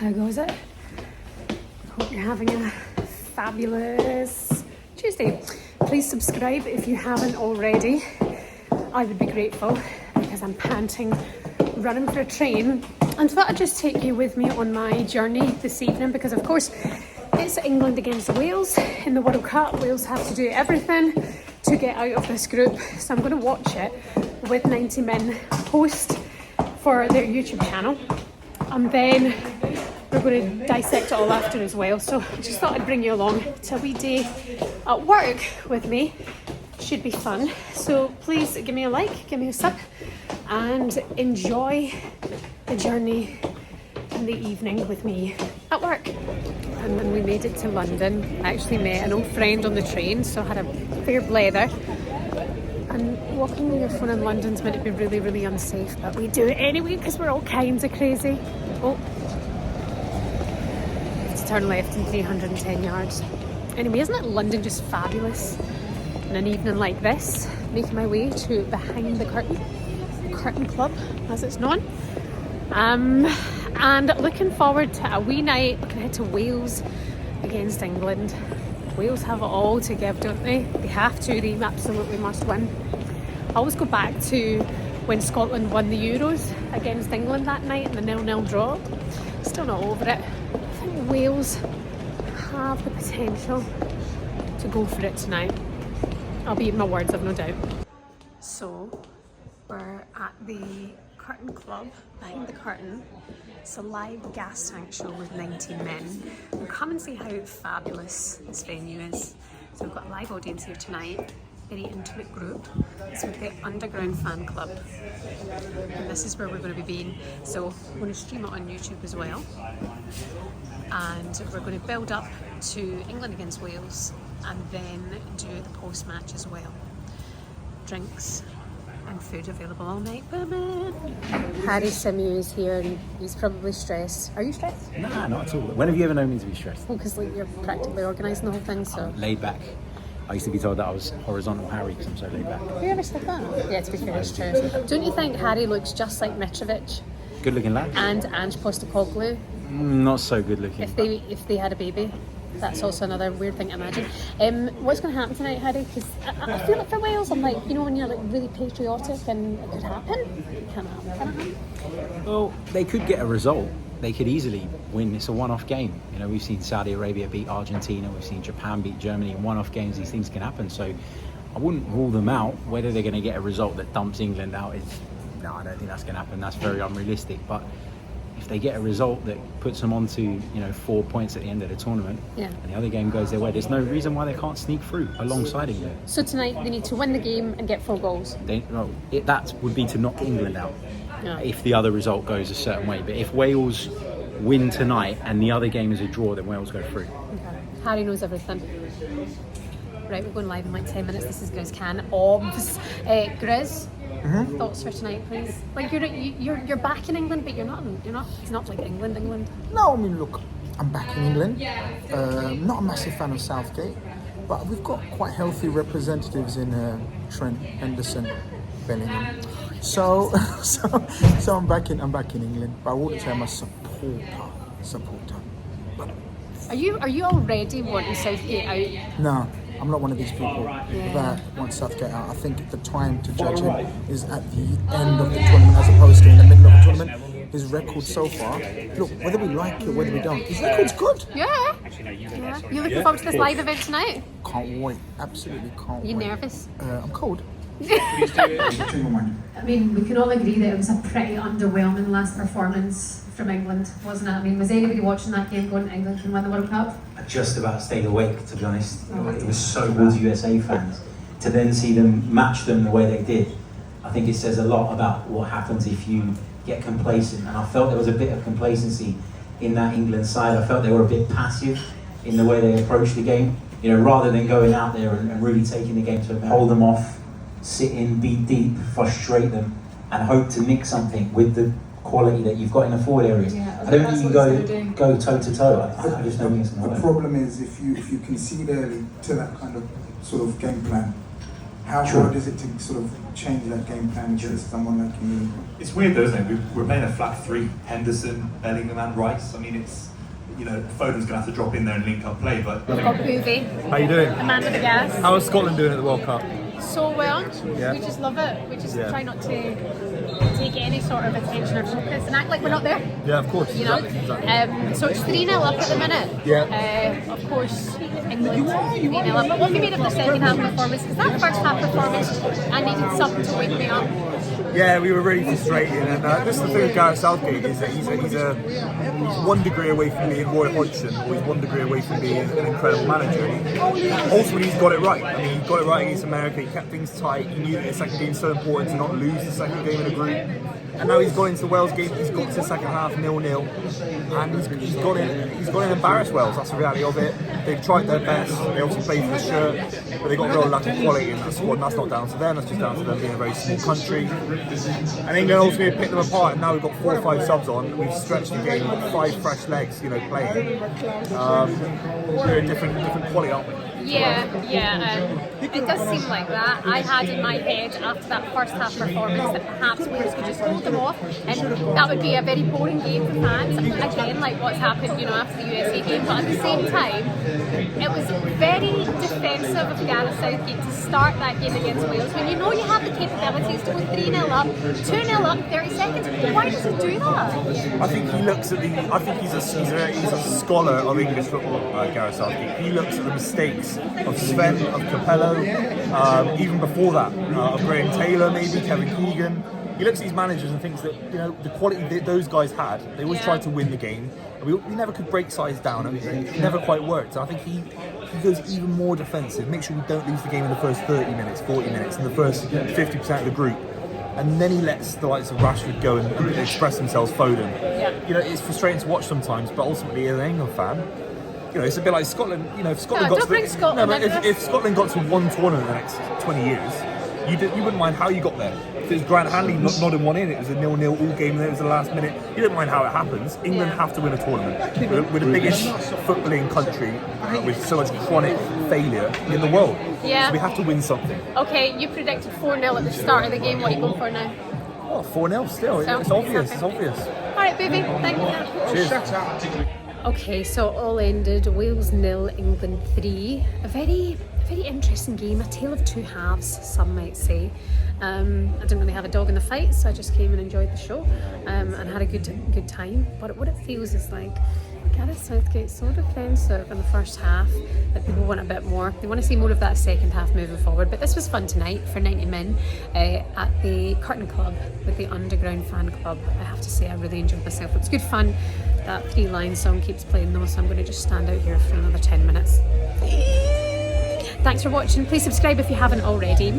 How goes it? Hope you're having a fabulous Tuesday. Please subscribe if you haven't already. I would be grateful because I'm panting, running for a train, and thought I'd just take you with me on my journey this evening because, of course, it's England against Wales in the World Cup. Wales have to do everything to get out of this group, so I'm going to watch it with 90 Min host for their YouTube channel, and then we're going to dissect it all after as well. So I just thought I'd bring you along to a wee day at work with me. Should be fun. So please give me a like, give me a sub, and enjoy the journey in the evening with me at work. And then we made it to London. I actually met an old friend on the train, so I had a fair blether. And walking with your phone in London's meant to be really, really unsafe, but we do it anyway because we're all kinds of crazy. Oh, to turn left in 310 yards. Anyway, isn't it London just fabulous? On an evening like this, making my way to behind the curtain club as it's known, and looking forward to a wee night. Looking ahead to Wales against England. Wales have it all to give, don't they? They have to, they absolutely must win. I always go back to when Scotland won the Euros against England that night in the 0-0 draw. Still not over it. I think Wales have the potential to go for it tonight. I'll be eating my words, I've no doubt. So, we're at the Curtain Club, behind the curtain. It's a live gas tank show with 90 Min. We'll come and see how fabulous this venue is. So we've got a live audience here tonight, very intimate group. It's with the Underground fan club. And this is where we're going to be being. So we're going to stream it on YouTube as well. And we're going to build up to England against Wales and then do the post-match as well. Drinks and food available all night. Harry Simeon is here and he's probably stressed. Are you stressed? Nah, not at all. When have you ever known me to be stressed? Well, because like, you're practically organising the whole thing, so... Laid back. I used to be told that I was horizontal Harry because I'm so laid back. Have you ever said that? Yeah, to be fair, it's true. Don't you think Harry looks just like Mitrovic? Good looking lad. And Ange Postecoglou? Not so good looking. If they had a baby. That's also another weird thing to imagine. What's going to happen tonight, Harry? Because I feel like for Wales, I'm like, you know, when you're like really patriotic and it could happen. It can't happen. Can it happen? Well, they could get a result. They could easily win. It's a one-off game. You know, we've seen Saudi Arabia beat Argentina. We've seen Japan beat Germany. In one-off games, these things can happen. So I wouldn't rule them out. Whether they're going to get a result that dumps England out is... No, I don't think that's going to happen. That's very unrealistic. But if they get a result that puts them onto, you know, 4 points at the end of the tournament, and the other game goes their way, there's no reason why they can't sneak through alongside England. So tonight they need to win the game and get 4 goals. That would be to knock England out if the other result goes a certain way. But if Wales win tonight and the other game is a draw, then Wales go through. Okay. Harry knows everything. Right, we're going live in like 10 minutes. This is Grizz Can. Obs. Grizz. Mm-hmm. Thoughts for tonight, please. Like you're back in England, but you're not. It's not like England. No, I mean, look, I'm back in England. Not a massive fan of Southgate, but we've got quite healthy representatives in Trent, Henderson, Bellingham. So I'm back in England. But I wouldn't say I'm a supporter. But are you already wanting Southgate out? No. I'm not one of these people that want Southgate out. I think the time to judge him is at the end of the tournament as opposed to in the middle of the tournament. His record so far, look, whether we like it, whether we don't, his record's good. Yeah. You looking forward to this live event tonight? Can't wait. Absolutely can't wait. You nervous? I'm cold. I mean, we can all agree that it was a pretty underwhelming last performance from England, wasn't it? I mean, was anybody watching that game going, England can win the World Cup? I just about stayed awake, to be honest. It was so good to USA fans. To then see them match them the way they did, I think it says a lot about what happens if you get complacent. And I felt there was a bit of complacency in that England side. I felt they were a bit passive in the way they approached the game. You know, rather than going out there and really taking the game to hold them off, sit in, be deep, frustrate them, and hope to nick something with the quality that you've got in the forward areas. I don't think you go toe to toe. I just don't think it's going to work. The problem is if you concede early to that kind of sort of game plan, How hard is it to sort of change that game plan against someone like England? It's weird though, isn't it? We're playing a flat three, Henderson, Bellingham and Rice. I mean, it's, you know, Foden's going to have to drop in there and link up play, but... We've got Boovie, How you doing? the man with the gas. How is Scotland doing at the World Cup? So well. Yeah. We just love it. We just Yeah. try not to take any sort of attention or focus and act like we're not there. Yeah, of course. You know, Exactly. so it's 3-0 up at the minute. Yeah. Of course, England 3-0 up. But what have you made of the second half performance? Because that first half performance, I needed something to wake me up. Yeah, we were really frustrated, and this is the thing with Gareth Southgate, is that he's 1 degree away from being Roy Hodgson, or he's 1 degree away from being an incredible manager. And ultimately, he's got it right. I mean, he got it right against America. He kept things tight. He knew that the second game was so important to not lose the second game in a group. And now he's gone into the Wales game. He's got to the second half 0-0, and he's gone in embarrassed Wales. That's the reality of it. They've tried their best. They obviously played for the shirt, but they got real lack of quality in that squad. And that's not down to them. That's just down to them being a very small country. And England ultimately picked them apart. And now we've got 4 or 5 subs on. We've stretched the game. We've got 5 fresh legs, you know, playing. We're a different quality, aren't we? Yeah. It does seem like that. I had in my head after that first half performance that perhaps Wales could just hold them off, and that would be a very boring game for fans. Again, like what's happened, you know, after the USA game. But at the same time, it was very defensive of Gareth Southgate to start that game against Wales when you know you have the capabilities to go 3-0 up, 2-0 up, 30 seconds. Why does he do that? I think he looks at the. I think he's a scholar of English football, Gareth Southgate. He looks at the mistakes of Sven, of Capello, even before that, of Graham Taylor, maybe Kevin Keegan. He looks at these managers and thinks that, you know, the quality that those guys had, they always tried to win the game. We never could break sides down, and it never quite worked. And I think he goes even more defensive, make sure we don't lose the game in the first 30 minutes, 40 minutes, in the first 50% of the group. And then he lets the likes of Rashford go and express themselves, Foden. Yeah. You know, it's frustrating to watch sometimes, but ultimately, as an England fan, you know, it's a bit like Scotland. You know, if Scotland got don't bring Scotland but into if Scotland got to 1 tournament in the next 20 years, you wouldn't mind how you got there. If it was Grant Hanley nodding one in, it was a 0-0 all game, and then it was the last minute. You don't mind how it happens. England have to win a tournament. We're the biggest footballing country with so much chronic failure in the world. Yeah. So we have to win something. Okay, you predicted 4-0 at the start of the game. What are you going for now? Oh, 4-0 still. It's obvious. It's obvious. All right, baby. Thank you. Cheers. Okay, so it all ended Wales 0, England 3. A very interesting game, a tale of 2 halves, some might say. I didn't really have a dog in the fight, so I just came and enjoyed the show and had a good time. But what it feels is like Gareth Southgate's so defensive in the first half that people want a bit more. They want to see more of that second half moving forward. But this was fun tonight for 90 Min at the Curtain Club with the Underground Fan Club. I have to say I really enjoyed myself. It was good fun. That 3 line song keeps playing though, so I'm going to just stand out here for another 10 minutes. Thanks for watching. Please subscribe if you haven't already.